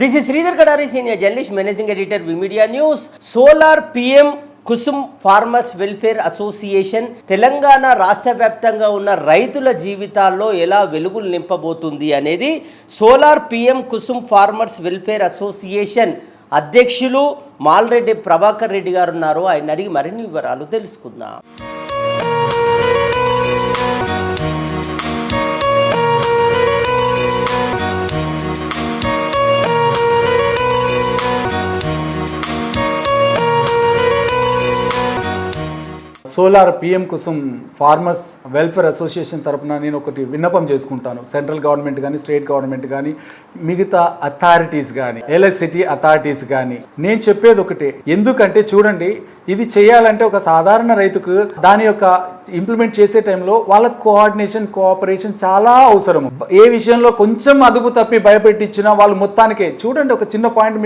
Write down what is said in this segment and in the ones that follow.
This is Sridhar Kadari, Senior Journalist, Managing Editor, Vimedia News. Solar PM Kusum farmers welfare association Telangana రాష్ట్ర వ్యాప్తంగా ఉన్న రైతుల జీవితాల్లో ఎలా వెలుగులు నింపబోతుంది అనేది solar PM Kusum farmers welfare association అధ్యక్షులు మాల్రెడ్డి ప్రభాకర్ రెడ్డి గారు ఉన్నారు. ఆయన అడిగి మరిన్ని వివరాలు తెలుసుకుందాం. Solar PM Kusum farmers welfare association తరపున నేను ఒకటి విన్నపం చేసుకుంటాను. సెంట్రల్ గవర్నమెంట్ కానీ, స్టేట్ గవర్నమెంట్ కానీ, మిగతా అథారిటీస్ కానీ, ఎలక్ట్రిసిటీ అథారిటీస్ కానీ నేను చెప్పేది ఒకటే. ఎందుకంటే చూడండి, ఇది చేయాలంటే ఒక సాధారణ రైతుకు దాని యొక్క ఇంప్లిమెంట్ చేసే టైంలో వాళ్ళ కోఆర్డినేషన్, కోఆపరేషన్ చాలా అవసరం. ఏ విషయంలో కొంచెం అదుపు తప్పి భయపెట్టించినా వాళ్ళు మొత్తానికే చూడండి. ఒక చిన్న పాయింట్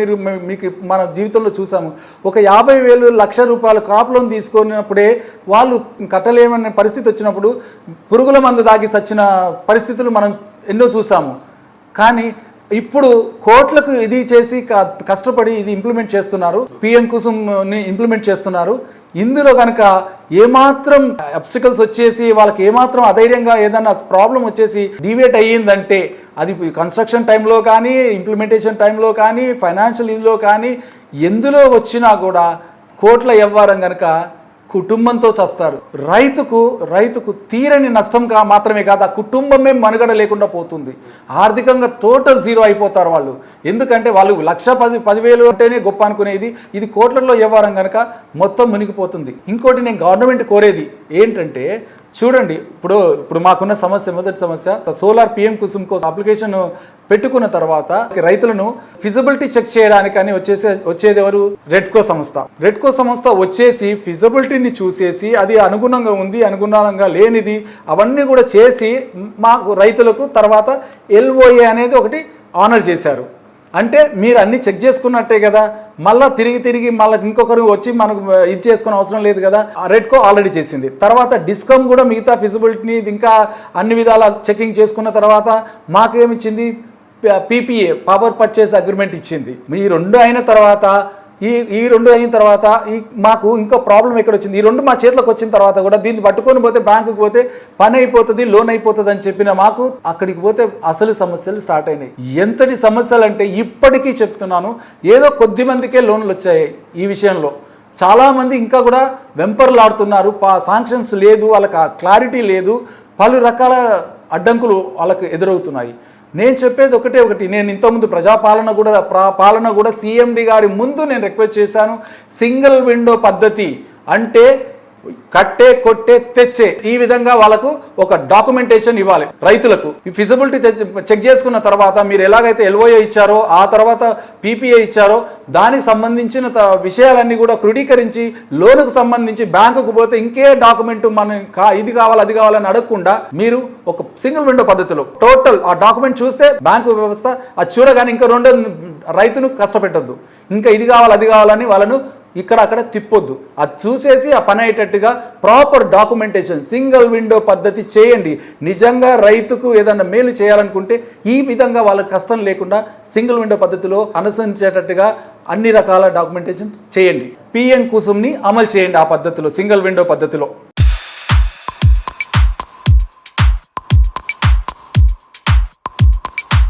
మీకు మన జీవితంలో చూసాము. ఒక 50,000 లక్ష రూపాయల క్రాప్ లోన్ తీసుకున్నప్పుడే వాళ్ళు కట్టలేమనే పరిస్థితి వచ్చినప్పుడు పురుగుల మందు దాగి చచ్చిన పరిస్థితులు మనం ఎన్నో చూసాము. కానీ ఇప్పుడు కోట్లకు ఇది చేసి కష్టపడి ఇది ఇంప్లిమెంట్ చేస్తున్నారు. PM కుసుమ్ని ఇంప్లిమెంట్ చేస్తున్నారు. ఇందులో కనుక ఏమాత్రం అబ్స్టికల్స్ వచ్చేసి వాళ్ళకి ఏమాత్రం అధైర్యంగా ఏదైనా ప్రాబ్లం వచ్చేసి డివేట్ అయ్యిందంటే అది కన్స్ట్రక్షన్ టైంలో కానీ, ఇంప్లిమెంటేషన్ టైంలో కానీ, ఫైనాన్షియల్ ఇదిలో కానీ ఎందులో వచ్చినా కూడా కోట్ల వ్యవహారం కనుక కుటుంబంతో చస్తారు. రైతుకు తీరని నష్టం మాత్రమే కాదు, ఆ కుటుంబమే మనుగడ లేకుండా పోతుంది. ఆర్థికంగా టోటల్ జీరో అయిపోతారు వాళ్ళు. ఎందుకంటే వాళ్ళు 1,10,000 అంటేనే గొప్ప అనుకునేది, ఇది కోట్లలో వ్యవహారం కనుక మొత్తం మునిగిపోతుంది. ఇంకోటి నేను గవర్నమెంట్ కోరేది ఏంటంటే చూడండి, ఇప్పుడు మాకున్న సమస్య, మొదటి సమస్య సోలార్ PM కుసుమ్ కోసం అప్లికేషన్ పెట్టుకున్న తర్వాత రైతులను ఫిజిబిలిటీ చెక్ చేయడానికి అని వచ్చేది ఎవరు? రెడ్కో సంస్థ వచ్చేసి ఫిజిబిలిటీని చూసేసి అది అనుగుణంగా ఉంది, అనుగుణంగా లేనిది అవన్నీ కూడా చేసి మాకు రైతులకు తర్వాత LOA అనేది ఒకటి ఆనర్ చేశారు. అంటే మీరు అన్నీ చెక్ చేసుకున్నట్టే కదా, మళ్ళీ తిరిగి మళ్ళీ ఇంకొకరు వచ్చి మనకు ఇది చేసుకునే అవసరం లేదు కదా. రెడ్కో ఆల్రెడీ చేసింది. తర్వాత డిస్కమ్ కూడా మిగతా ఫిజిబిలిటీని ఇంకా అన్ని విధాల చెకింగ్ చేసుకున్న తర్వాత మాకేమిచ్చింది? PPA పవర్ పర్చేస్ అగ్రిమెంట్ ఇచ్చింది. ఈ రెండు అయిన తర్వాత మాకు ఇంకో ప్రాబ్లం ఎక్కడ వచ్చింది? ఈ రెండు మా చేతిలోకి వచ్చిన తర్వాత కూడా దీన్ని పట్టుకొని పోతే బ్యాంకుకి పోతే పని అయిపోతుంది, లోన్ అయిపోతుంది అని చెప్పిన మాకు అక్కడికి పోతే అసలు సమస్యలు స్టార్ట్ అయినాయి. ఎంతటి సమస్యలు అంటే ఇప్పటికీ చెప్తున్నాను, ఏదో కొద్ది మందికే లోన్లు వచ్చాయి. ఈ విషయంలో చాలామంది ఇంకా కూడా వెంపర్లాడుతున్నారు. శాంక్షన్స్ లేదు, వాళ్ళకి క్లారిటీ లేదు, పలు రకాల అడ్డంకులు వాళ్ళకు ఎదురవుతున్నాయి. నేను చెప్పేది ఒకటి, నేను ఇంతకుముందు పాలన కూడా CMD గారి ముందు నేను రిక్వెస్ట్ చేశాను. సింగిల్ విండో పద్ధతి అంటే కట్టే, కొట్టే, తెచ్చే, ఈ విధంగా వాళ్ళకు ఒక డాక్యుమెంటేషన్ ఇవ్వాలి రైతులకు. ఈ ఫిజిబిలిటీ చెక్ చేసుకున్న తర్వాత మీరు ఎలాగైతే LOA ఇచ్చారో, ఆ తర్వాత PPA ఇచ్చారో, దానికి సంబంధించిన విషయాలన్నీ కూడా క్రోడీకరించి లోనుకు సంబంధించి బ్యాంకుకు పోతే ఇంకే డాక్యుమెంట్ మనం ఇది కావాలి అది కావాలని అడగకుండా మీరు ఒక సింగిల్ విండో పద్ధతిలో టోటల్ ఆ డాక్యుమెంట్ చూస్తే బ్యాంకు వ్యవస్థ అది చూడగానే ఇంకా రెండో రైతును కష్టపెట్టద్దు, ఇంకా ఇది కావాలి అది కావాలని వాళ్ళను అక్కడ తిప్పొద్దు. అది చూసేసి ఆ పని అయ్యేటట్టుగా ప్రాపర్ డాక్యుమెంటేషన్ సింగిల్ విండో పద్ధతి చేయండి. నిజంగా రైతుకు ఏదన్నా మేలు చేయాలనుకుంటే ఈ విధంగా వాళ్ళకి కష్టం లేకుండా సింగిల్ విండో పద్ధతిలో అనుసరించేటట్టుగా అన్ని రకాల డాక్యుమెంటేషన్ చేయండి. PM కుసుమ్ని అమలు చేయండి ఆ పద్ధతిలో, సింగిల్ విండో పద్ధతిలో.